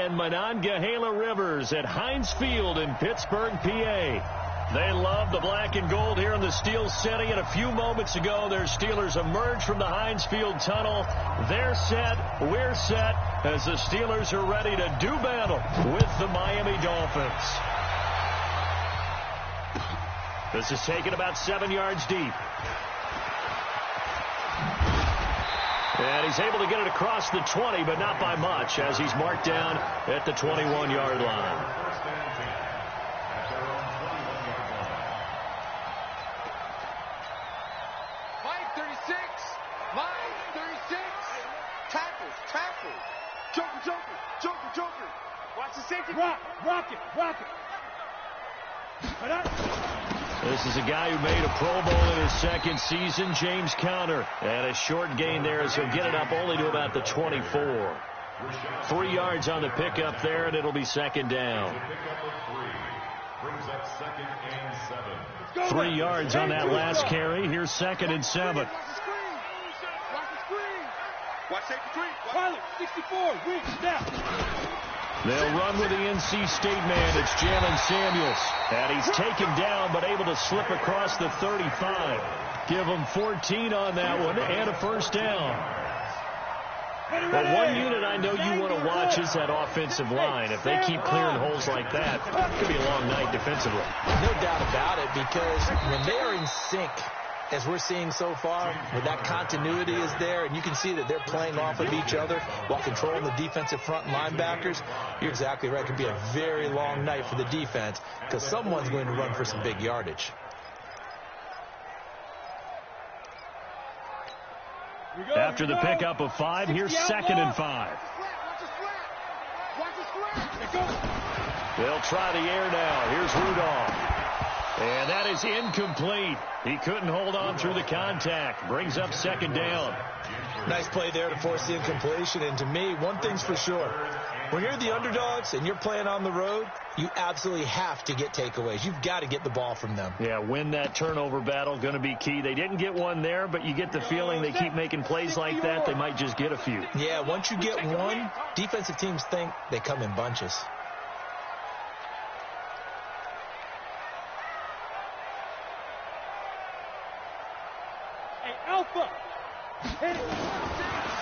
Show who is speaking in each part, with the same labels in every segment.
Speaker 1: and Monongahela Rivers at Heinz Field in Pittsburgh, PA. They love the black and gold here in the Steel City, and a few moments ago, their Steelers emerged from the Heinz Field tunnel. They're set, we're set, as the Steelers are ready to do battle with the Miami Dolphins. This is taken about 7 yards deep. And he's able to get it across the 20, but not by much, as he's marked down at the 21-yard line.
Speaker 2: Watch the safety. Rock it.
Speaker 1: This is a guy who made a Pro Bowl in his second season, James Conner. And a short gain there as he'll get it up only to about the 24. 3 yards on the pickup there, and it'll be second down. 3 yards on that last carry. Here's 2nd and 7.
Speaker 2: Watch safety screen. Pilot, 64, wing, snap.
Speaker 1: They'll run with the NC State man. It's Jalen Samuels. And he's taken down, but able to slip across the 35. Give him 14 on that one, and a first down. But one unit I know you want to watch is that offensive line. If they keep clearing holes like that, it could be a long night defensively.
Speaker 3: No doubt about it, because when they are in sync, as we're seeing so far, where that continuity is there, and you can see that they're playing off of each other while controlling the defensive front linebackers, you're exactly right. It could be a very long night for the defense because someone's going to run for some big yardage.
Speaker 1: After the pickup of 5, here's 2nd and 5. They'll try the air now. Here's Rudolph. And that is incomplete. He couldn't hold on through the contact. Brings up 2nd down.
Speaker 3: Nice play there to force the incompletion. And to me, one thing's for sure. When you're the underdogs and you're playing on the road, you absolutely have to get takeaways. You've got to get the ball from them.
Speaker 1: Yeah, win that turnover battle, going to be key. They didn't get one there, but you get the feeling they keep making plays like that, they might just get a few.
Speaker 3: Yeah, once you get one, defensive teams think they come in bunches.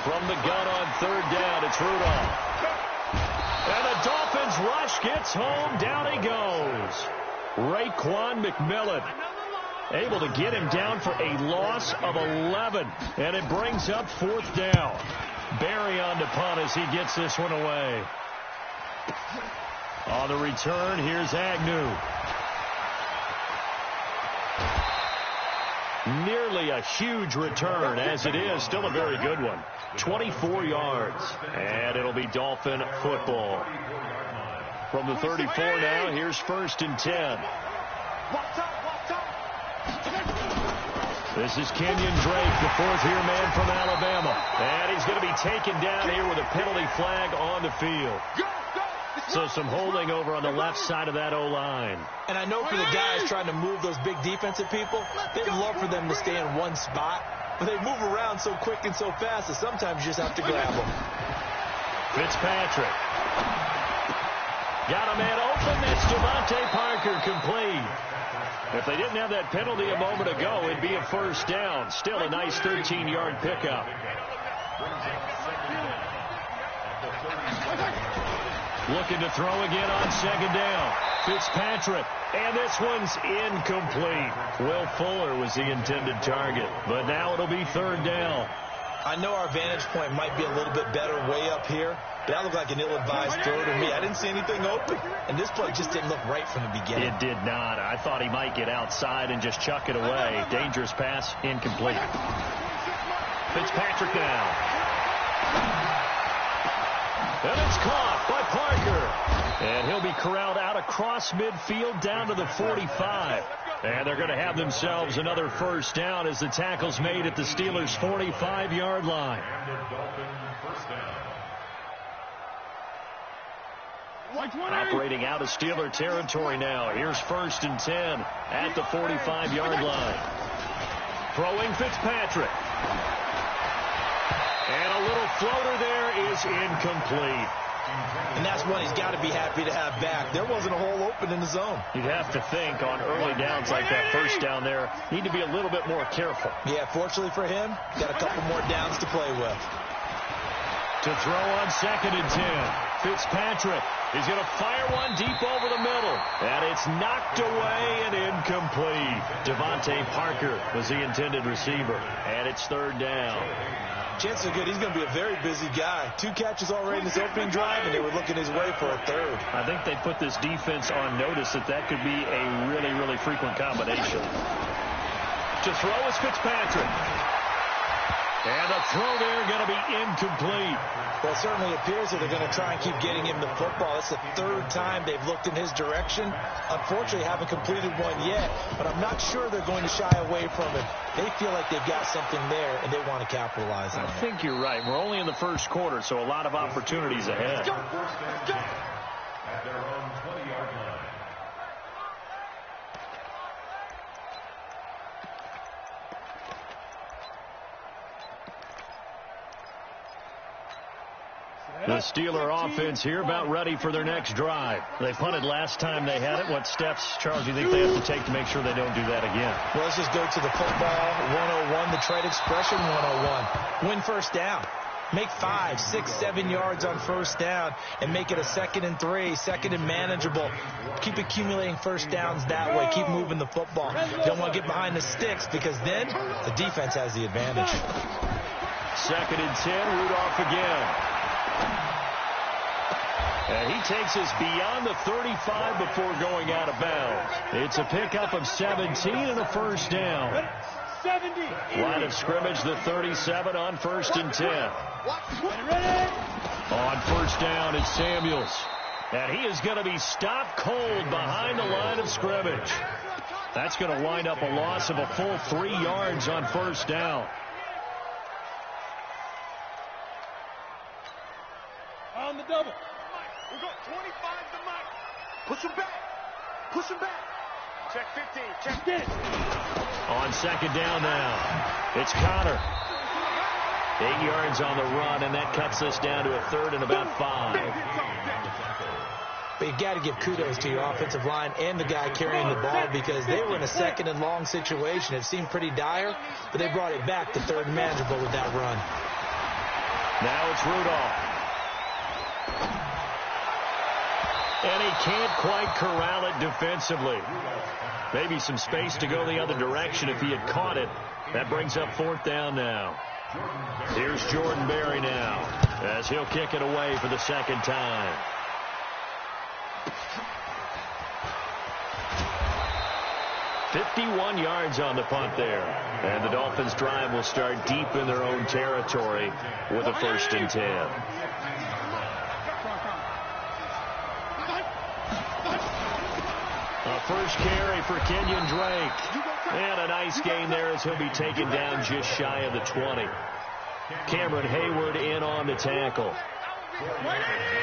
Speaker 1: From the gun on 3rd down, it's Rudolph. And the Dolphins rush gets home. Down he goes. Raekwon McMillan able to get him down for a loss of 11. And it brings up 4th down. Barry on the punt as he gets this one away. On the return, here's Agnew. Nearly a huge return, as it is. Still a very good one. 24 yards. And it'll be Dolphin football. From the 34 now, here's 1st and 10. This is Kenyon Drake, the 4th-year man from Alabama. And he's going to be taken down here with a penalty flag on the field. So some holding over on the left side of that O-line.
Speaker 3: And I know for the guys trying to move those big defensive people, they'd love for them to stay in one spot. But they move around so quick and so fast that sometimes you just have to grab them.
Speaker 1: Fitzpatrick. Got a man open. That's Devontae Parker, complete. If they didn't have that penalty a moment ago, it'd be a 1st down. Still a nice 13-yard pickup. Looking to throw again on 2nd down. Fitzpatrick. And this one's incomplete. Will Fuller was the intended target. But now it'll be 3rd down.
Speaker 3: I know our vantage point might be a little bit better way up here, but that looked like an ill-advised throw to me. I didn't see anything open. And this play just didn't look right from the beginning.
Speaker 1: It did not. I thought he might get outside and just chuck it away. Dangerous pass, incomplete. Fitzpatrick now. And it's caught by Parker. And he'll be corralled out across midfield down to the 45. And they're going to have themselves another 1st down as the tackle's made at the Steelers' 45-yard line. Operating out of Steeler territory now. Here's 1st and 10 at the 45-yard line. Throwing Fitzpatrick. And a little floater there is incomplete.
Speaker 3: And that's one he's got to be happy to have back. There wasn't a hole open in the zone.
Speaker 1: You'd have to think on early downs like that, first down there, need to be a little bit more careful.
Speaker 3: Yeah, fortunately for him, got a couple more downs to play with.
Speaker 1: To throw on 2nd and 10. Fitzpatrick is going to fire one deep over the middle. And it's knocked away and incomplete. Devontae Parker was the intended receiver. And it's 3rd down.
Speaker 3: Chances are good he's going to be a very busy guy. 2 catches already in this opening drive, and they were looking his way for a 3rd.
Speaker 1: I think they put this defense on notice that could be a really, really frequent combination. To throw is Fitzpatrick. And the throw there going to be incomplete.
Speaker 3: Well, it certainly appears that they're going to try and keep getting him the football. It's the 3rd time they've looked in his direction. Unfortunately, haven't completed one yet, but I'm not sure they're going to shy away from it. They feel like they've got something there, and they want to capitalize on it.
Speaker 1: I think you're right. We're only in the 1st quarter, so a lot of opportunities ahead.
Speaker 2: Let's go. At their own 20-yard line.
Speaker 1: The Steeler offense here about ready for their next drive. They punted last time they had it. What steps, Charles, do you think they have to take to make sure they don't do that again?
Speaker 3: Well, let's just go to the football 101, the trade expression 101. Win first down. Make 5, 6, 7 yards on first down and make it a 2nd and 3, 2nd and manageable. Keep accumulating first downs that way. Keep moving the football. You don't want to get behind the sticks because then the defense has the advantage.
Speaker 1: 2nd and 10, Rudolph again. And he takes us beyond the 35 before going out of bounds. It's a pickup of 17 and a first down.
Speaker 2: 70.
Speaker 1: Line of scrimmage, the 37 on 1st and 10. On first down, it's Samuels. And he is going to be stopped cold behind the line of scrimmage. That's going to wind up a loss of a full 3 yards on first down.
Speaker 2: On the double. We got 25 to Mike. Push him back. Push him back. Check 15. Check 10.
Speaker 1: On 2nd down now, it's Connor. 8 yards on the run, and that cuts us down to a 3rd and about 5.
Speaker 3: But you've got to give kudos to your offensive line and the guy carrying the ball because they were in a 2nd and long situation. It seemed pretty dire, but they brought it back to 3rd and manageable with that run.
Speaker 1: Now it's Rudolph. And he can't quite corral it defensively. Maybe some space to go the other direction if he had caught it. That brings up 4th down now. Here's Jordan Berry now as he'll kick it away for the 2nd time. "51 yards on the punt there. And the Dolphins drive will start deep in their own territory with a 1st and 10. A first carry for Kenyon Drake. And a nice gain there as he'll be taken down just shy of the 20. Cameron Hayward in on the tackle.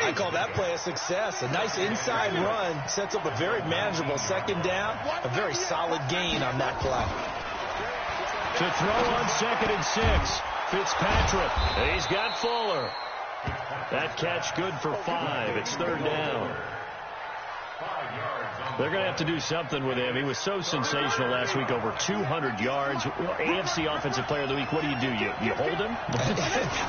Speaker 3: I call that play a success. A nice inside run sets up a very manageable 2nd down. A very solid gain on that play.
Speaker 1: To throw on 2nd and 6. Fitzpatrick. He's got Fuller. That catch good for 5. It's 3rd down. They're going to have to do something with him. He was so sensational last week, over 200 yards. AFC Offensive Player of the Week, what do? You hold him?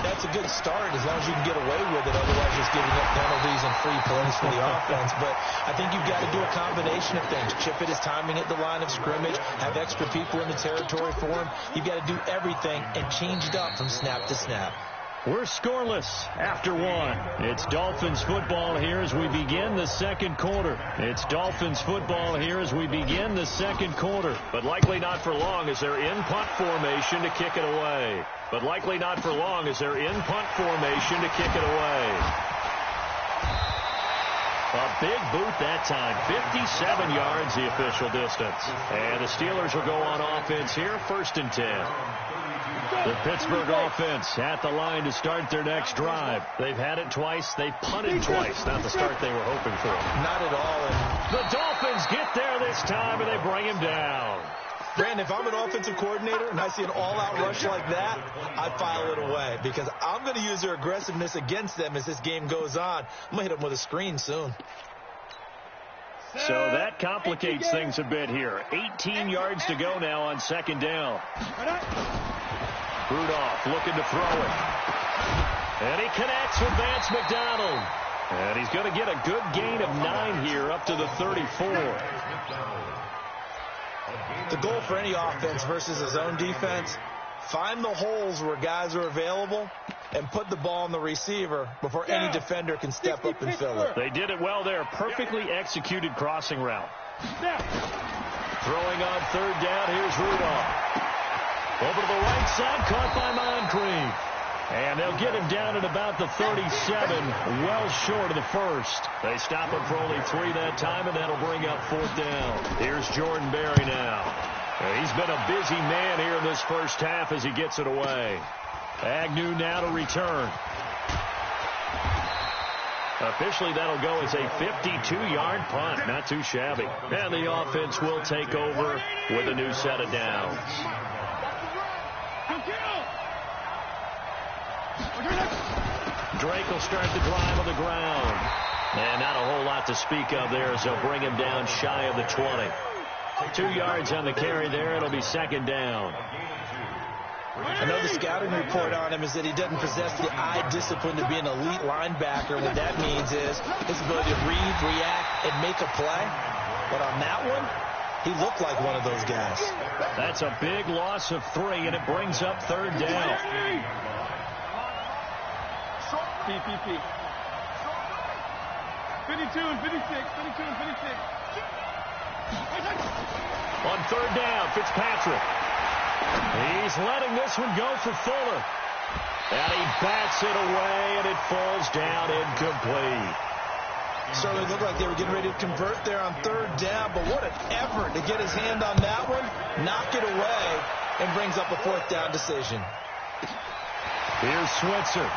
Speaker 3: That's a good start as long as you can get away with it. Otherwise, just giving up penalties and free plays for the offense. But I think you've got to do a combination of things. Chip it his timing at the line of scrimmage. Have extra people in the territory for him. You've got to do everything and change it up from snap to snap.
Speaker 1: We're scoreless after 1. It's Dolphins football here as we begin the 2nd quarter. It's Dolphins football here as we begin the 2nd quarter. But likely not for long as they're in punt formation to kick it away. A big boot that time. 57 yards the official distance. And the Steelers will go on offense here, 1st and 10. The Pittsburgh offense at the line to start their next drive. They've had it twice. They've punted twice. Not the start they were hoping for.
Speaker 3: Not at all.
Speaker 1: The Dolphins get there this time, and they bring him down.
Speaker 3: Brandon, if I'm an offensive coordinator and I see an all-out rush like that, I file it away because I'm going to use their aggressiveness against them as this game goes on. I'm going to hit them with a screen soon.
Speaker 1: So that complicates things a bit here. 18 yards to go now on second down. Rudolph looking to throw it. And he connects with Vance McDonald. And he's going to get a good gain of 9 here up to the 34.
Speaker 3: The goal for any offense versus his own defense, find the holes where guys are available and put the ball on the receiver before any defender can step up and fill it.
Speaker 1: They did it well there. Perfectly executed crossing route. Throwing on third down, here's Rudolph. Over to the right side, caught by Moncrief. And they'll get him down at about the 37, well short of the first. They stop him for only 3 that time, and that'll bring up fourth down. Here's Jordan Berry now. He's been a busy man here in this first half as he gets it away. Agnew now to return. Officially, that'll go as a 52-yard punt. Not too shabby. And the offense will take over with a new set of downs. Drake will start the drive on the ground. And not a whole lot to speak of there as they'll bring him down shy of the 20. 2 yards on the carry there. It'll be second down.
Speaker 3: I know the scouting report on him is that he doesn't possess the eye discipline to be an elite linebacker. What that means is his ability to read, react, and make a play. But on that one, he looked like one of those guys.
Speaker 1: That's a big loss of 3, and it brings up third down.
Speaker 2: PPP. 52 and 56. 52 and 56.
Speaker 1: On third down, Fitzpatrick. He's letting this one go for Fuller. And he bats it away, and it falls down incomplete.
Speaker 3: Certainly looked like they were getting ready to convert there on third down, but what an effort to get his hand on that one, knock it away, and brings up a fourth down decision.
Speaker 1: Here's Switzer.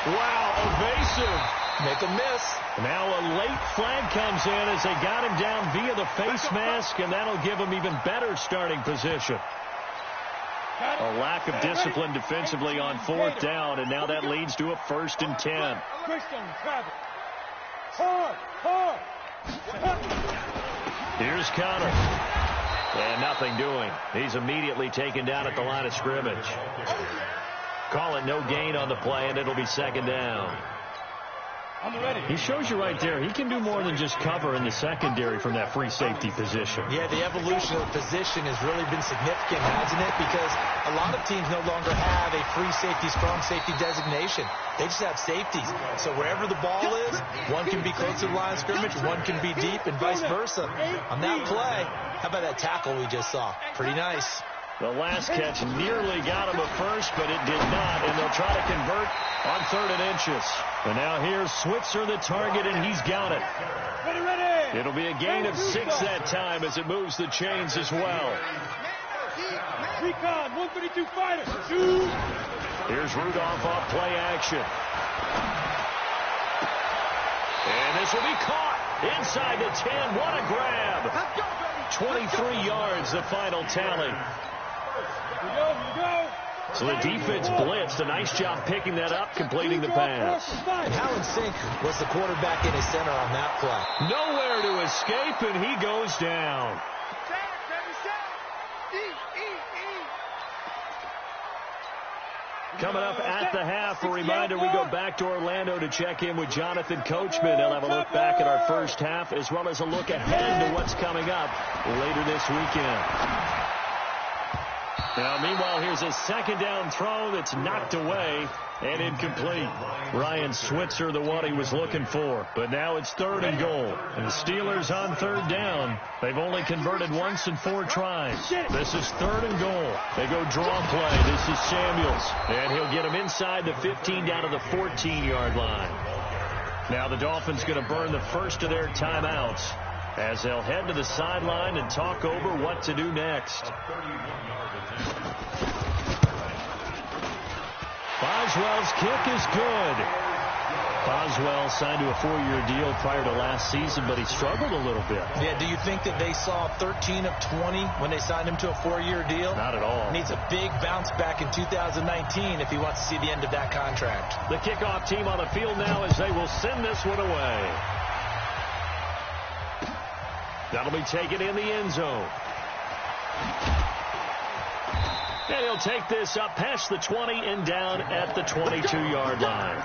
Speaker 1: Wow, evasive.
Speaker 3: Make a miss.
Speaker 1: Now a late flag comes in as they got him down via the face mask, and that'll give him even better starting position. A lack of discipline defensively on fourth down, and now that leads to a 1st and 10. Here's Connor. And nothing doing. He's immediately taken down at the line of scrimmage. Call it no gain on the play, and it'll be second down. He shows you right there, he can do more than just cover in the secondary from that free safety position.
Speaker 3: Yeah, the evolution of the position has really been significant, hasn't it? Because a lot of teams no longer have a free safety, strong safety designation. They just have safeties. So wherever the ball is, one can be close to the line of scrimmage, one can be deep, and vice versa. On that play, how about that tackle we just saw? Pretty nice.
Speaker 1: The last catch nearly got him a first, but it did not, and they'll try to convert on 3rd and inches. And now here's Switzer, the target, and he's got it. It'll be a gain of 6 that time as it moves the chains as well.
Speaker 2: Recon, 132 fighter.
Speaker 1: Here's Rudolph off play action. And this will be caught inside the 10. What a grab. 23 yards, the final tally. So the defense blitzed. A nice job picking that up, completing the pass.
Speaker 3: And how in sync was the quarterback in his center on that play?
Speaker 1: Nowhere to escape, and he goes down. Coming up at the half, a reminder, we go back to Orlando to check in with Jonathan Coachman. He'll have a look back at our first half as well as a look ahead to what's coming up later this weekend. Now, meanwhile, here's a second down throw that's knocked away and incomplete. Ryan Switzer, the one he was looking for. But now it's 3rd and goal. And the Steelers on 3rd down. They've only converted once in 4 tries. This is 3rd and goal. They go draw play. This is Samuels. And he'll get him inside the 15 down to the 14-yard line. Now the Dolphins going to burn the first of their timeouts as they'll head to the sideline and talk over what to do next. Boswell's kick is good. Boswell signed to a 4-year deal prior to last season, but he struggled a little bit.
Speaker 3: Yeah, do you think that they saw 13 of 20 when they signed him to a 4-year deal?
Speaker 1: Not at all.
Speaker 3: Needs a big bounce back in 2019 if he wants to see the end of that contract.
Speaker 1: The kickoff team on the field now as they will send this one away. That'll be taken in the end zone. And he'll take this up past the 20 and down at the 22-yard line.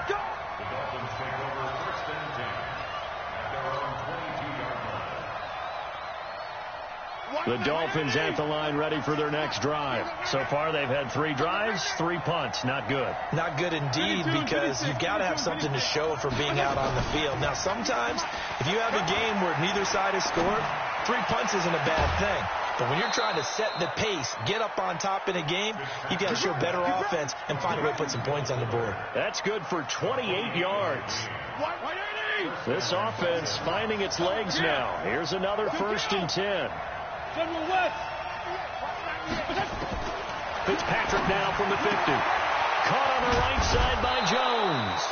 Speaker 1: The Dolphins at the line ready for their next drive. So far, they've had 3 drives, 3 punts. Not good.
Speaker 3: Not good indeed, because you've got to have something to show for being out on the field. Now, sometimes, if you have a game where neither side has scored, 3 punts isn't a bad thing. But when you're trying to set the pace, get up on top in a game, you've got to show better offense and find a way to put some points on the board.
Speaker 1: That's good for 28 yards. This offense finding its legs now. Here's another 1st and 10. Fitzpatrick now from the 50. Caught on the right side by Jones.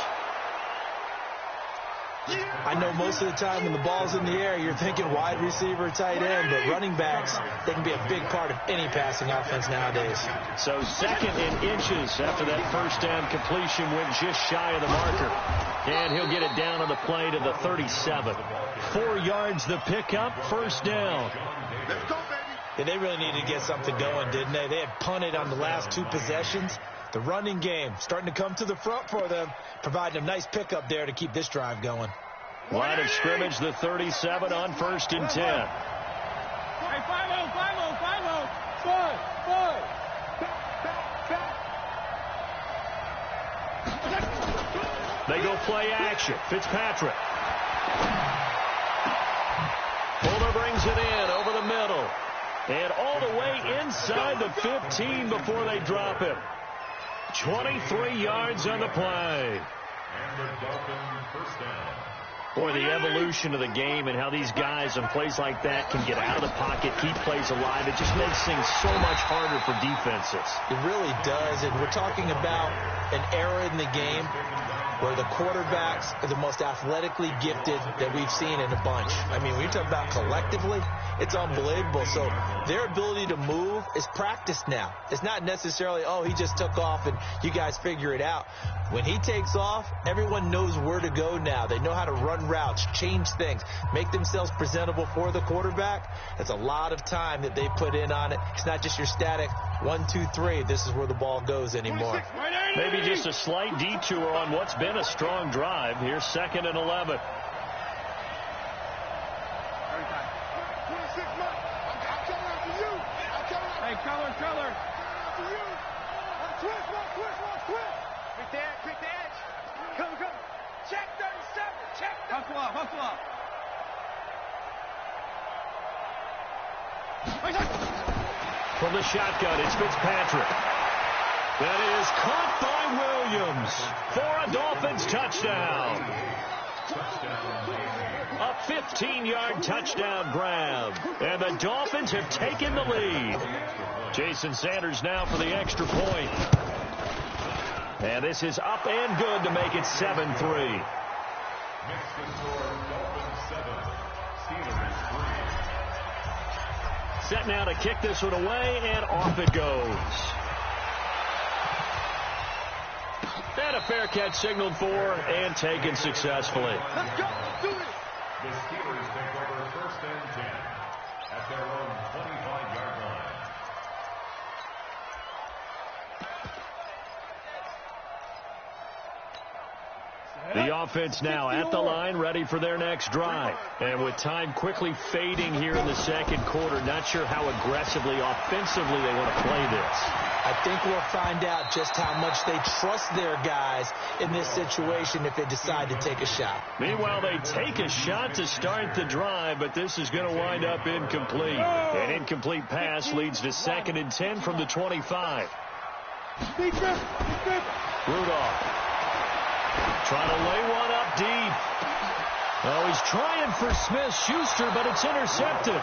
Speaker 3: I know most of the time when the ball's in the air, you're thinking wide receiver, tight end, but running backs, they can be a big part of any passing offense nowadays.
Speaker 1: So 2nd and inches after that 1st down completion went just shy of the marker. And he'll get it down on the play to the 37. 4 yards the pickup, 1st down.
Speaker 2: Let's go, baby.
Speaker 3: Yeah, they really needed to get something going, didn't they? They had punted on the last 2 possessions. The running game starting to come to the front for them, providing a nice pickup there to keep this drive going.
Speaker 1: Line of scrimmage, the 37 on 1st and 10.
Speaker 2: Hey, 5-0, 5-0, 5-0. Five. Back.
Speaker 1: They go play action. Fitzpatrick. Fuller brings it in over the middle. And all the way inside the 15 before they drop him. 23 yards on the play. Boy, the evolution of the game and how these guys on plays like that can get out of the pocket, keep plays alive, it just makes things so much harder for defenses.
Speaker 3: It really does, and we're talking about an era in the game where the quarterbacks are the most athletically gifted that we've seen in a bunch. I mean, when you talk about collectively, it's unbelievable. So their ability to move is practiced now. It's not necessarily, oh, he just took off and you guys figure it out. When he takes off, everyone knows where to go now. They know how to run routes, change things, make themselves presentable for the quarterback. That's a lot of time that they put in on it. It's not just your static 1, 2, 3. This is where the ball goes anymore.
Speaker 1: Maybe just a slight detour on what's been a strong drive. Here's 2nd and 11.
Speaker 2: Hey, color. Quick the edge. Come. Check 37. Check. Hustle up.
Speaker 1: From the shotgun, it's Fitzpatrick. That is caught by Williams for a Dolphins touchdown. A 15-yard touchdown grab. And the Dolphins have taken the lead. Jason Sanders now for the extra point. And this is up and good to make it 7-3. Set now to kick this one away, and off it goes. And a fair catch signaled for and taken successfully.
Speaker 2: Let's go. Do it.
Speaker 4: The Steelers take over 1st and 10 at their own 25-yard line.
Speaker 1: The offense now at the line, ready for their next drive. And with time quickly fading here in the 2nd quarter, not sure how aggressively, offensively they want to play this.
Speaker 3: I think we'll find out just how much they trust their guys in this situation if they decide to take a shot.
Speaker 1: Meanwhile, they take a shot to start the drive, but this is going to wind up incomplete. An incomplete pass leads to 2nd and 10 from the 25. Rudolph trying to lay one up deep. Oh, he's trying for Smith-Schuster, but it's intercepted.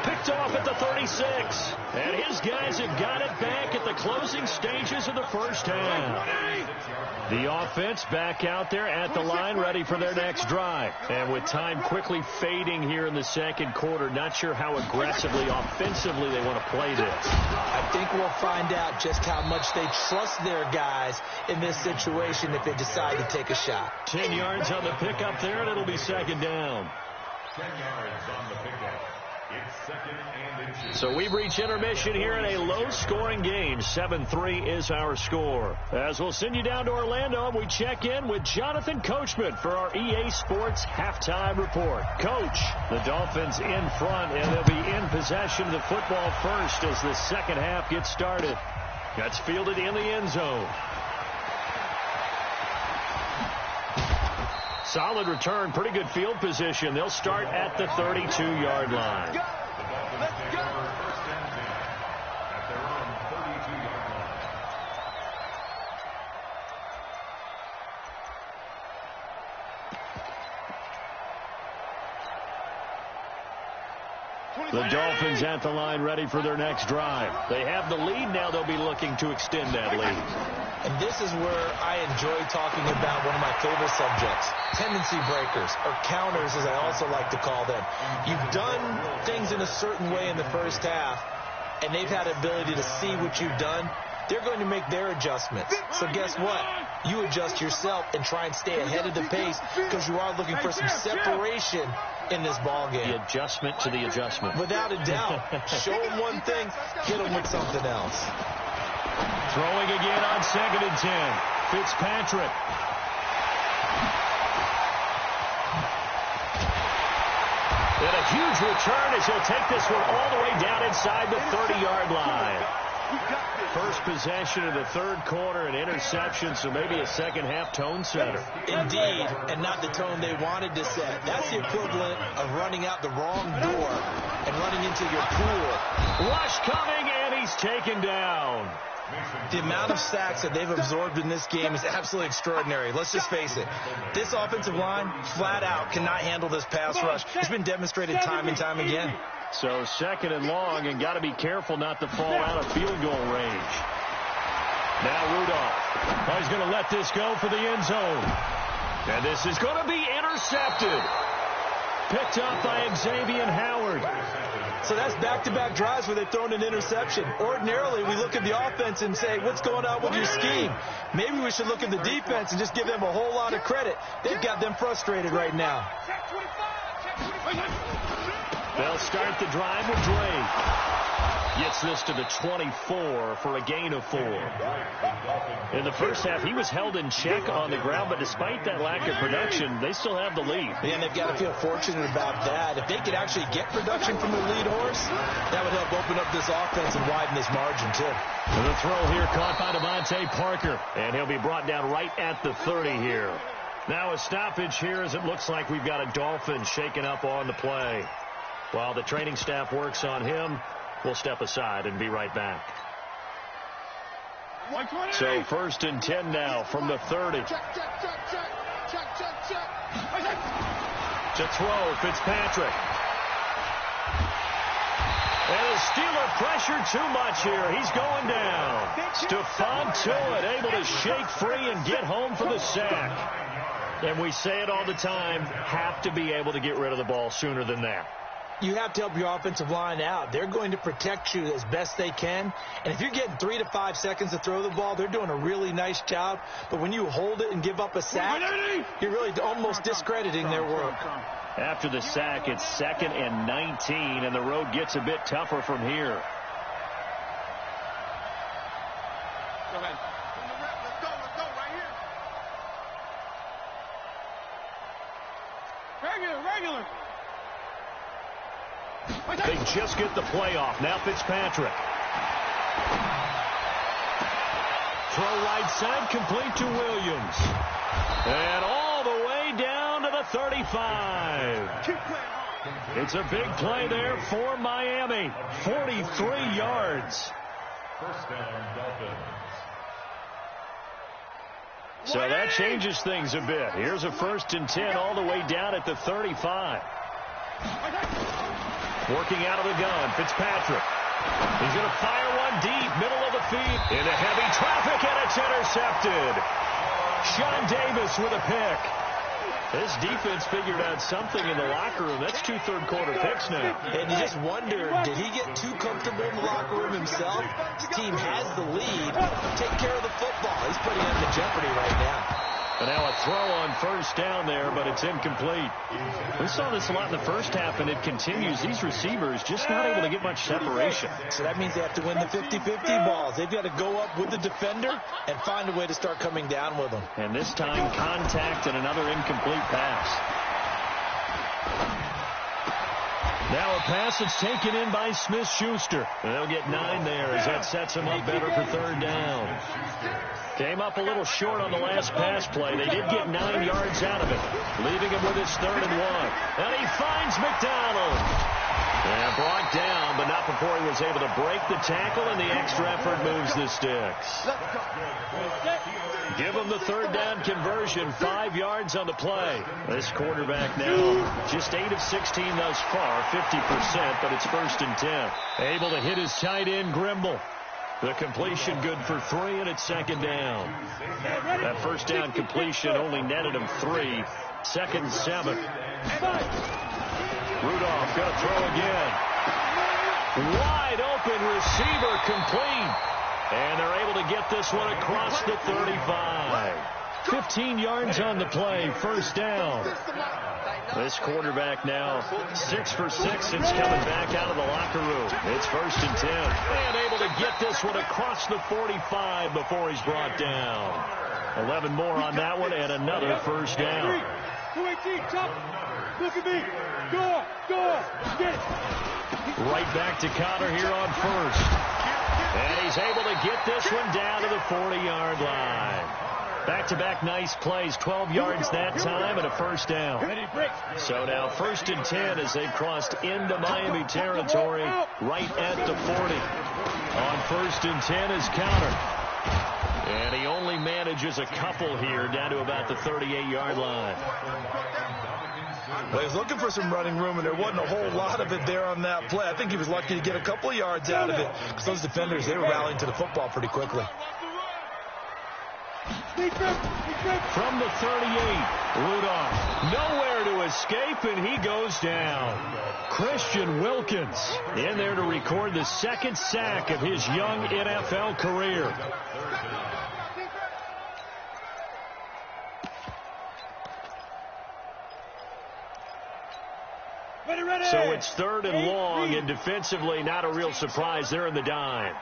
Speaker 1: Picked off at the 36. And his guys have got it back at the closing stages of the first half. The offense back out there at the line, ready for their next drive. And with time quickly fading here in the second quarter, not sure how aggressively, offensively they want to play this.
Speaker 3: I think we'll find out just how much they trust their guys in this situation if they decide to take a shot.
Speaker 1: 10 yards on the pickup there, and it'll be second down.
Speaker 4: 10 yards on the pickup. It's second and inches.
Speaker 1: So we've reached intermission here in a low-scoring game. 7-3 is our score. As we'll send you down to Orlando, we check in with Jonathan Coachman for our EA Sports Halftime Report. Coach, the Dolphins in front, and they'll be in possession of the football first as the second half gets started. That's fielded in the end zone. Solid return, pretty good field position. They'll start at the 32-yard line.
Speaker 4: Let's go. First and 10 at their own 32-yard line.
Speaker 1: The Dolphins at the line ready for their next drive. They have the lead. Now they'll be looking to extend that lead.
Speaker 3: And this is where I enjoy talking about one of my favorite subjects, tendency breakers, or counters as I also like to call them. You've done things in a certain way in the first half, and they've had the ability to see what you've done. They're going to make their adjustments. So guess what? You adjust yourself and try and stay ahead of the pace because you are looking for some separation in this ball game.
Speaker 1: The adjustment to the adjustment.
Speaker 3: Without a doubt. Show them one thing, hit them with something else.
Speaker 1: Throwing again on 2nd and 10. Fitzpatrick. And a huge return as he'll take this one all the way down inside the 30-yard line. First possession of the third quarter, an interception, so maybe a second-half tone setter.
Speaker 3: Indeed, and not the tone they wanted to set. That's the equivalent of running out the wrong door and running into your pool.
Speaker 1: Rush coming, and he's taken down.
Speaker 3: The amount of sacks that they've absorbed in this game is absolutely extraordinary. Let's just face it. This offensive line, flat out, cannot handle this pass rush. It's been demonstrated time and time again.
Speaker 1: So second and long, and got to be careful not to fall out of field goal range. Now Rudolph. He's going to let this go for the end zone. And this is going to be intercepted. Picked up by Xavier Howard.
Speaker 3: So that's back-to-back drives where they've thrown an interception. Ordinarily, we look at the offense and say, what's going on with your scheme? Maybe we should look at the defense and just give them a whole lot of credit. They've got them frustrated right now.
Speaker 1: They'll start the drive with Drake. Gets this to the 24 for a gain of 4. In the first half, he was held in check on the ground, but despite that lack of production, they still have the lead.
Speaker 3: And they've got to feel fortunate about that. If they could actually get production from their lead horse, that would help open up this offense and widen this margin, too.
Speaker 1: And the throw here caught by Devontae Parker, and he'll be brought down right at the 30 here. Now a stoppage here as it looks like we've got a Dolphin shaken up on the play. While the training staff works on him, we'll step aside and be right back. So 1st and 10 now from the 30. To throw, Fitzpatrick. And the Steeler pressure too much here. He's going down. Stephon Tuitt able to shake free and get home for the sack. And we say it all the time, have to be able to get rid of the ball sooner than that.
Speaker 3: You have to help your offensive line out. They're going to protect you as best they can. And if you're getting 3 to 5 seconds to throw the ball, they're doing a really nice job. But when you hold it and give up a sack, you're really almost discrediting their work.
Speaker 1: After the sack, it's 2nd and 19, and the road gets a bit tougher from here.
Speaker 2: Go ahead. Let's go right here. Regular.
Speaker 1: They just get the play off. Now Fitzpatrick. Throw right side, complete to Williams. And all the way down to the 35. It's a big play there for Miami. 43 yards.
Speaker 4: First down, Dolphins.
Speaker 1: So that changes things a bit. Here's a 1st and 10 all the way down at the 35. Working out of the gun, Fitzpatrick. He's going to fire one deep, middle of the field. Into heavy traffic, and it's intercepted. Sean Davis with a pick. This defense figured out something in the locker room. That's 2 third-quarter picks now.
Speaker 3: And you just wonder, did he get too comfortable in the locker room himself? His team has the lead. Take care of the football. He's putting him in jeopardy right now.
Speaker 1: And now a throw on first down there, but it's incomplete. We saw this a lot in the first half, and it continues. These receivers just not able to get much separation.
Speaker 3: So that means they have to win the 50-50 balls. They've got to go up with the defender and find a way to start coming down with them.
Speaker 1: And this time, contact and another incomplete pass. Now a pass that's taken in by Smith-Schuster. They'll get 9 there as that sets them up better for third down. Came up a little short on the last pass play. They did get 9 yards out of it, leaving him with his 3rd and 1. And he finds McDonald. And brought down, but not before he was able to break the tackle, and the extra effort moves the sticks. Give him the 3rd down conversion, 5 yards on the play. This quarterback now just 8 of 16 thus far, 50%, but it's 1st and 10. Able to hit his tight end, Grimble. The completion good for 3, and it's 2nd down. That 1st down completion only netted him 3. 2nd and 7. Rudolph going to throw again. Wide open receiver, complete. And they're able to get this one across the 35. 15 yards on the play, 1st down. This quarterback now 6 for 6 since coming back out of the locker room. It's 1st and 10. And able to get this one across the 45 before he's brought down. 11 more on that one, and another 1st down.
Speaker 2: 218, top. Look at me. Go, get it.
Speaker 1: Right back to Connor here on 1st. And he's able to get this one down to the 40-yard line. Back-to-back nice plays, 12 yards that time, and a 1st down. So now 1st and 10 as they've crossed into Miami territory right at the 40. On 1st and 10 is Counter. And he only manages a couple here down to about the 38-yard line.
Speaker 3: Well, he was looking for some running room, and there wasn't a whole lot of it there on that play. I think he was lucky to get a couple of yards out of it because those defenders, they were rallying to the football pretty quickly.
Speaker 1: From the 38, Rudolph nowhere to escape, and he goes down. Christian Wilkins in there to record the 2nd sack of his young NFL career. So it's 3rd and long, and defensively not a real surprise. They're in the dime.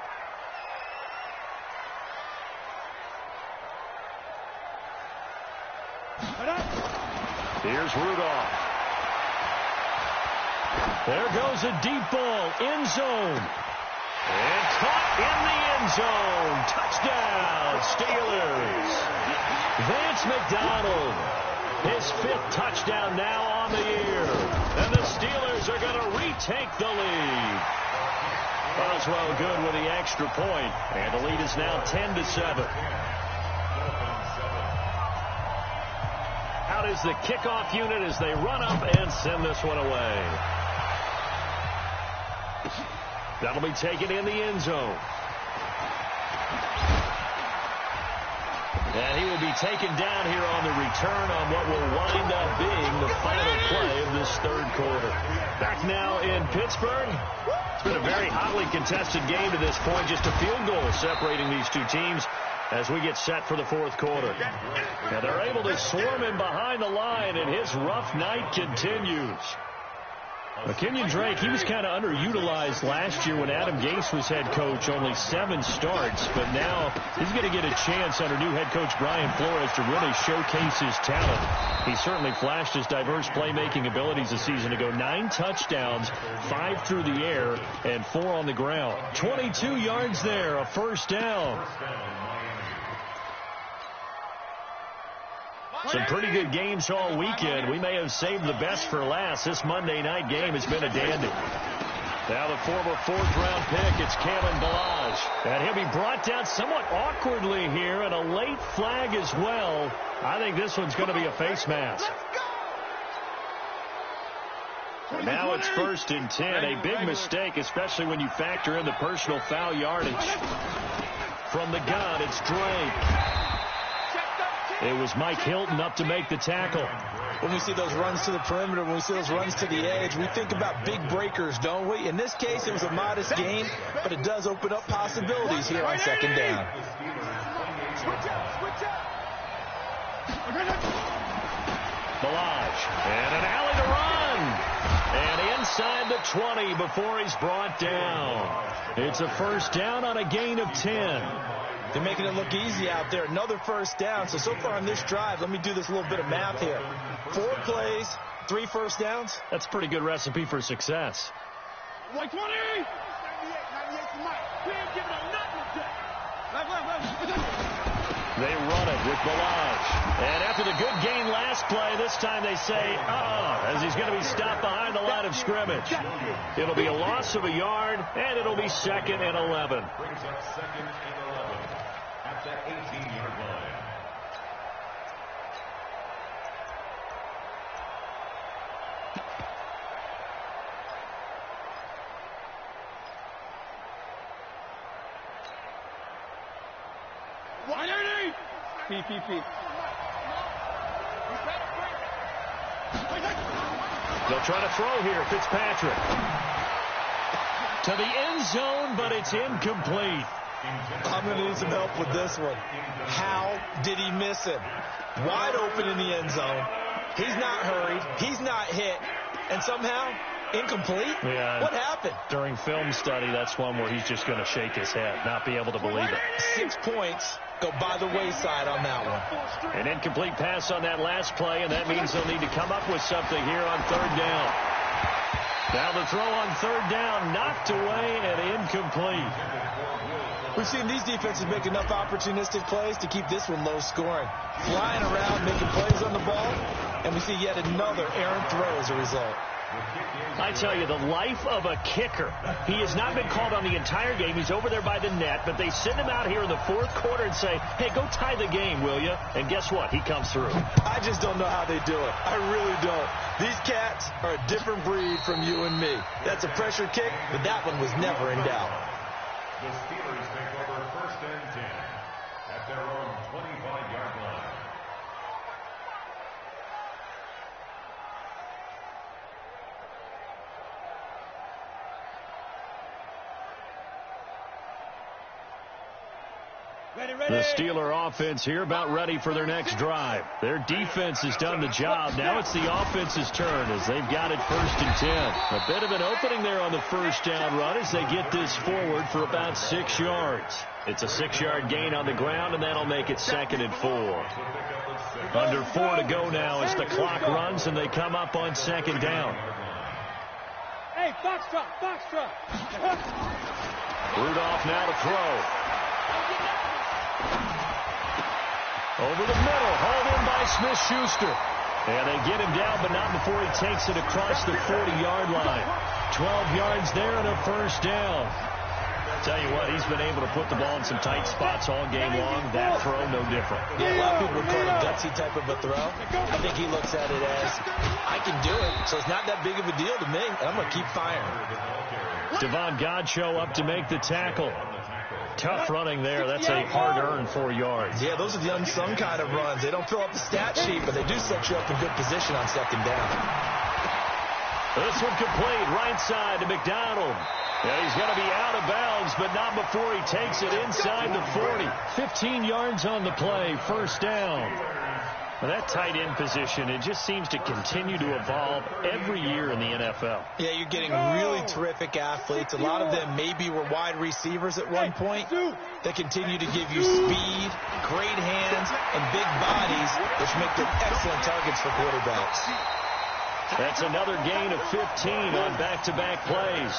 Speaker 1: Here's Rudolph. There goes a deep ball, end zone. And caught in the end zone. Touchdown, Steelers. Vance McDonald, his 5th touchdown now on the year. And the Steelers are going to retake the lead. Boswell good with the extra point, and the lead is now 10-7. Out is the kickoff unit as they run up and send this one away. That'll be taken in the end zone. And he will be taken down here on the return on what will wind up being the final play of this 3rd quarter. Back now in Pittsburgh. It's been a very hotly contested game to this point. Just a field goal separating these two teams as we get set for the 4th quarter. And they're able to swarm him behind the line, and his rough night continues. Kenyon Drake, he was kind of underutilized last year when Adam Gase was head coach, only 7 starts, but now he's going to get a chance under new head coach Brian Flores to really showcase his talent. He certainly flashed his diverse playmaking abilities a season ago. 9 touchdowns, 5 through the air, and 4 on the ground. 22 yards there, a 1st down. Some pretty good games all weekend. We may have saved the best for last. This Monday night game has been a dandy. Now the former 4th-round pick, it's Kalen Ballage. And he'll be brought down somewhat awkwardly here, and a late flag as well. I think this one's going to be a face mask. Now it's 1st and 10. A big mistake, especially when you factor in the personal foul yardage. From the gun, it's Drake. It was Mike Hilton up to make the tackle.
Speaker 3: When we see those runs to the perimeter, when we see those runs to the edge, we think about big breakers, don't we? In this case, it was a modest gain, but it does open up possibilities here on 2nd down.
Speaker 1: Balaj, and an alley to run. And inside the 20 before he's brought down. It's a 1st down on a gain of 10.
Speaker 3: They're making it look easy out there. Another 1st down. So far on this drive, let me do this little bit of math here. 4 plays, 3 1st downs.
Speaker 1: That's a pretty good recipe for success.
Speaker 2: Y1w8. 98 to Mike. We ain't giving up nothing today.
Speaker 1: They run it with Balaj. And after the good gain last play, this time they say, as he's going to be stopped behind the line of scrimmage. It'll be a loss of a yard, and it'll be 2nd and 11.
Speaker 4: Brings up 2nd and 11 at the 18-yard line.
Speaker 2: PPP.
Speaker 1: They'll try to throw here. Fitzpatrick. To the end zone, but it's incomplete.
Speaker 3: I'm going to need some help with this one. How did he miss him? Wide open in the end zone. He's not hurried. He's not hit. And somehow, incomplete?
Speaker 1: Yeah.
Speaker 3: What happened?
Speaker 1: During film study, that's one where he's just going to shake his head, not be able to believe it.
Speaker 3: 6 points go by the wayside on that one.
Speaker 1: An incomplete pass on that last play, and that means they'll need to come up with something here on 3rd down. Now the throw on 3rd down, knocked away and incomplete.
Speaker 3: We've seen these defenses make enough opportunistic plays to keep this one low scoring. Flying around, making plays on the ball, and we see yet another errant throw as a result.
Speaker 1: I tell you, the life of a kicker. He has not been called on the entire game. He's over there by the net, but they send him out here in the 4th quarter and say, hey, go tie the game, will you? And guess what? He comes through.
Speaker 3: I just don't know how they do it. I really don't. These cats are a different breed from you and me. That's a pressure kick, but that one was never in doubt.
Speaker 4: The Steelers take over 1st and 10 at their own 25-yard line.
Speaker 1: The Steeler offense here about ready for their next drive. Their defense has done the job. Now it's the offense's turn as they've got it 1st and 10. A bit of an opening there on the 1st down run as they get this forward for about 6 yards. It's a 6-yard gain on the ground, and that'll make it 2nd and 4. Under 4 to go now as the clock runs, and they come up on 2nd down.
Speaker 2: Hey, Foxtrot.
Speaker 1: Rudolph now to throw. Over the middle, hauled in by Smith-Schuster. And they get him down, but not before he takes it across the 40-yard line. 12 yards there and a 1st down. Tell you what, he's been able to put the ball in some tight spots all game long. That throw, no different.
Speaker 3: Yeah, a lot of people would call it a gutsy type of a throw. I think he looks at it as, I can do it, so it's not that big of a deal to me, and I'm going to keep firing.
Speaker 1: Devon Godchaux up to make the tackle. Tough running there. That's a hard-earned 4 yards.
Speaker 3: Yeah, those are the unsung kind of runs. They don't fill up the stat sheet, but they do set you up in good position on 2nd down.
Speaker 1: This one complete, right side to McDonald. And he's going to be out of bounds, but not before he takes it inside the 40. 15 yards on the play, 1st down. Well, that tight end position, it just seems to continue to evolve every year in the NFL.
Speaker 3: Yeah, you're getting really terrific athletes. A lot of them maybe were wide receivers at one point. They continue to give you speed, great hands, and big bodies, which make them excellent targets for quarterbacks.
Speaker 1: That's another gain of 15 on back-to-back plays.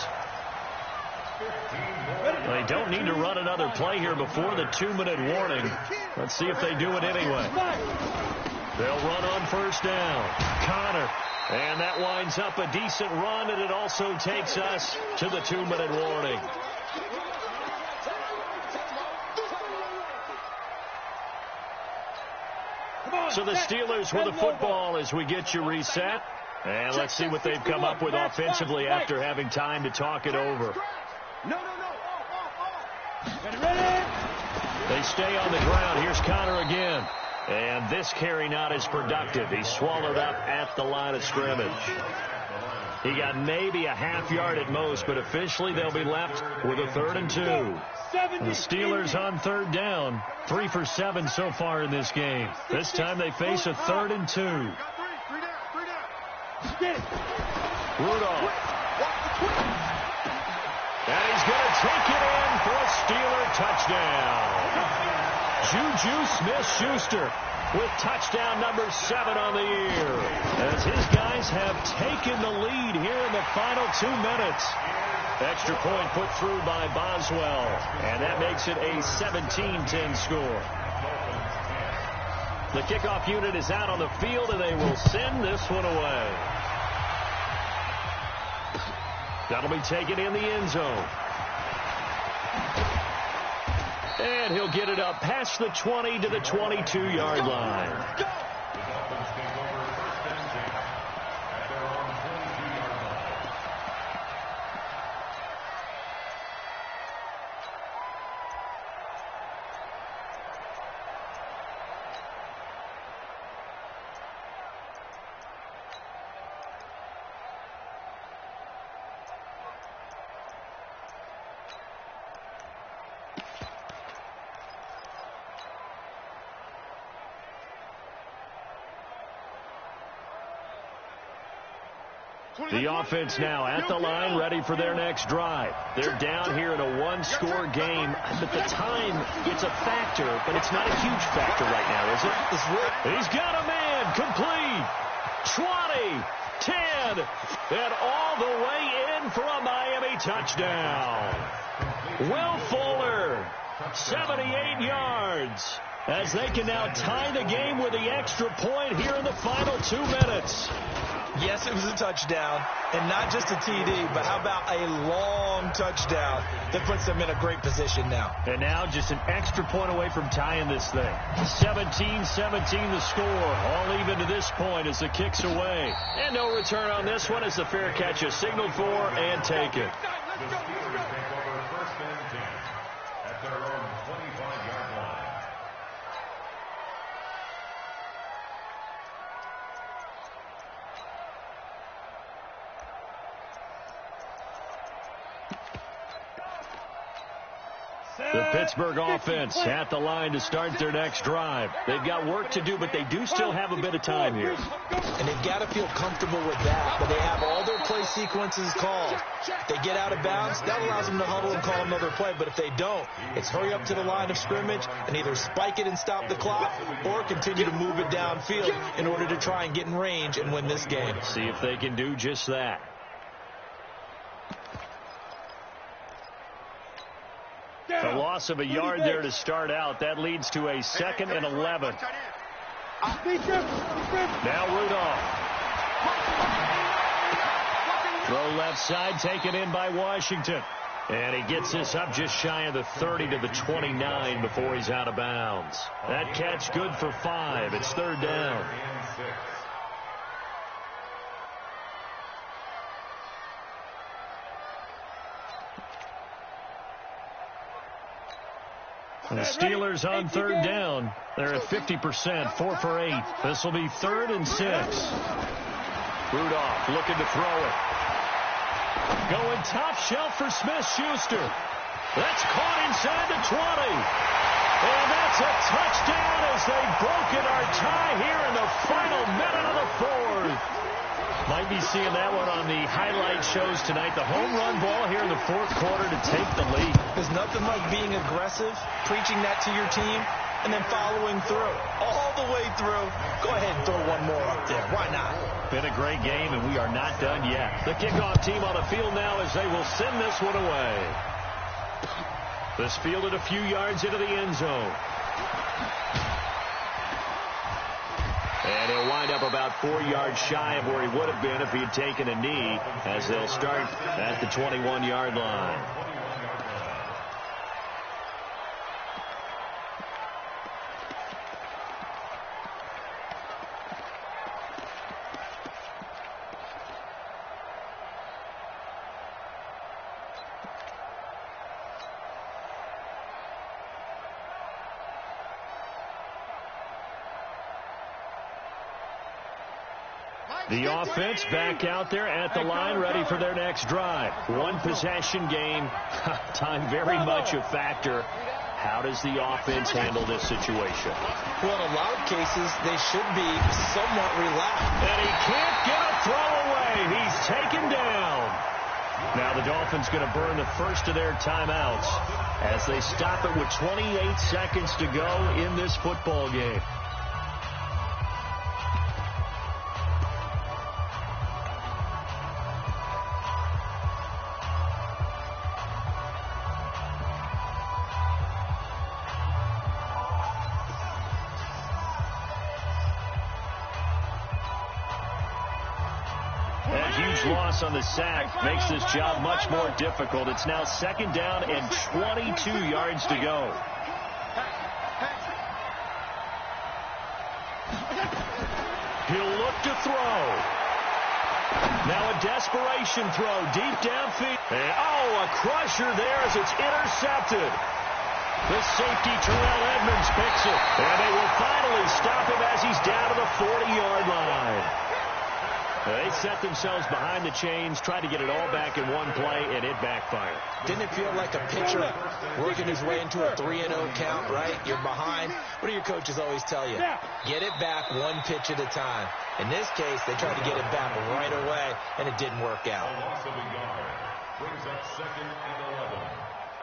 Speaker 1: They don't need to run another play here before the 2-minute warning. Let's see if they do it anyway. They'll run on 1st down. Connor. And that winds up a decent run, and it also takes us to the 2-minute warning. So the Steelers with the football as we get you reset. And let's see what they've come up with offensively after having time to talk it over.
Speaker 2: No. Ready?
Speaker 1: They stay on the ground. Here's Connor again. And this carry not as productive. He's swallowed up at the line of scrimmage. He got maybe a half yard at most, but officially they'll be left with a 3rd and 2. The Steelers on 3rd down. 3 for 7 so far in this game. This time they face a 3rd and 2. Rudolph. And he's going to take it in for a Steeler touchdown. Juju Smith-Schuster with touchdown number 7 on the year, as his guys have taken the lead here in the final 2 minutes. Extra point put through by Boswell, and that makes it a 17-10 score. The kickoff unit is out on the field, and they will send this one away. That'll be taken in the end zone. And he'll get it up past the 20 to the 22-yard line.
Speaker 4: The Dolphins take over 1st and 10 at their own 22-yard line.
Speaker 1: The offense now at the line, ready for their next drive. They're down here in a 1-score game. But the time, it's a factor, but it's not a huge factor right now, is it? He's got a man, complete. 20, 10, and all the way in for a Miami touchdown. Will Fuller, 78 yards, as they can now tie the game with the extra point here in the final 2 minutes.
Speaker 3: Yes, it was a touchdown, and not just a TD, but how about a long touchdown that puts them in a great position now.
Speaker 1: And now just an extra point away from tying this thing. 17-17 the score, all even to this point as the kick's away. And no return on this one as the fair catch is signaled for and taken.
Speaker 4: The Steelers take over 1st and 10 at their own 25-yard line.
Speaker 1: The Pittsburgh offense at the line to start their next drive. They've got work to do, but they do still have a bit of time here.
Speaker 3: And they've got to feel comfortable with that, but they have all their play sequences called. If they get out of bounds, that allows them to huddle and call another play. But if they don't, it's hurry up to the line of scrimmage and either spike it and stop the clock or continue to move it downfield in order to try and get in range and win this game.
Speaker 1: See if they can do just that. A loss of a yard there to start out. That leads to a 2nd and 11. Now Rudolph. Throw left side, taken in by Washington. And he gets this up just shy of the 30 to the 29 before he's out of bounds. That catch good for 5. It's 3rd down. The Steelers on 3rd down. They're at 50%, 4 for 8. This will be 3rd and 6. Rudolph looking to throw it. Going top shelf for Smith-Schuster. That's caught inside the 20. And that's a touchdown as they've broken our tie here in the final minute of the 4th. Might be seeing that one on the highlight shows tonight. The home run ball here in the 4th quarter to take the lead.
Speaker 3: There's nothing like being aggressive, preaching that to your team, and then following through. All the way through. Go ahead and throw one more up there. Why not?
Speaker 1: Been a great game, and we are not done yet. The kickoff team on the field now as they will send this one away. This fielded a few yards into the end zone. And he'll wind up about 4 yards shy of where he would have been if he had taken a knee, as they'll start at the 21-yard line. The offense back out there at the line, ready for their next drive. One possession game. Time very much a factor. How does the offense handle this situation?
Speaker 3: Well, in a lot of cases, they should be somewhat relaxed.
Speaker 1: And he can't get a throw away. He's taken down. Now the Dolphins going to burn the first of their timeouts as they stop it with 28 seconds to go in this football game. Loss on the sack makes this job much more difficult. It's now 2nd down and 22 yards to go. He'll look to throw. Now a desperation throw deep downfield. And a crusher there as it's intercepted. The safety, Terrell Edmonds, picks it. And they will finally stop him as he's down to the 40-yard line. They set themselves behind the chains, tried to get it all back in one play, and it backfired.
Speaker 3: Didn't it feel like a pitcher working his way into a 3-0 count, right? You're behind. What do your coaches always tell you? Get it back one pitch at a time. In this case, they tried to get it back right away, and it didn't work out.
Speaker 4: A loss of a yard brings up 2nd and 11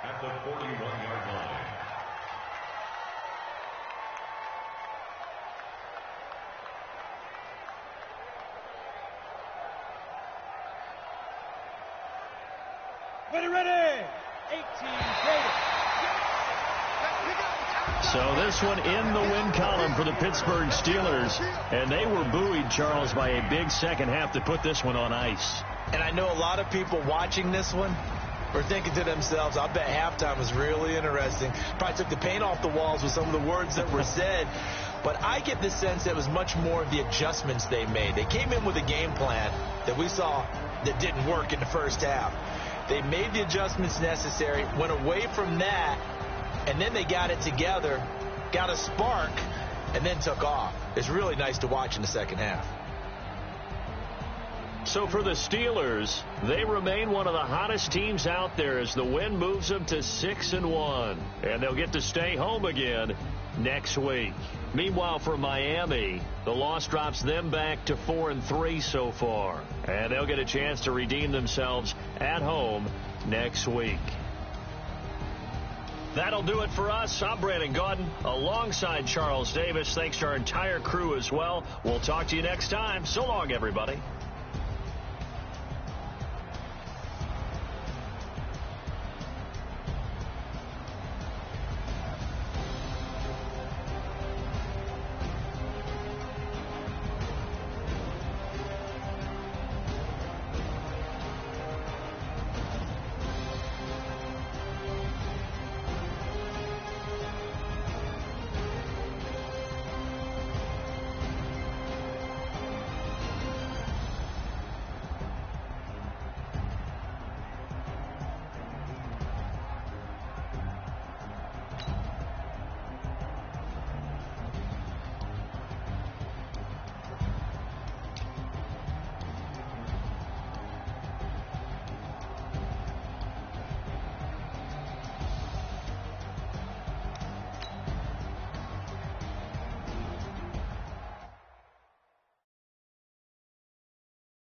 Speaker 4: at the 41-yard line.
Speaker 2: Ready. 18
Speaker 1: So this one in the win column for the Pittsburgh Steelers. And they were buoyed, Charles, by a big second half to put this one on ice.
Speaker 3: And I know a lot of people watching this one are thinking to themselves, I bet halftime was really interesting. Probably took the paint off the walls with some of the words that were said. But I get the sense that it was much more of the adjustments they made. They came in with a game plan that we saw that didn't work in the first half. They made the adjustments necessary, went away from that, and then they got it together, got a spark, and then took off. It's really nice to watch in the second half.
Speaker 1: So for the Steelers, they remain one of the hottest teams out there as the win moves them to 6-1. And they'll get to stay home again next week. Meanwhile, for Miami, the loss drops them back to 4-3 so far. And they'll get a chance to redeem themselves at home next week. That'll do it for us. I'm Brandon Gaudin alongside Charles Davis. Thanks to our entire crew as well. We'll talk to you next time. So long, everybody.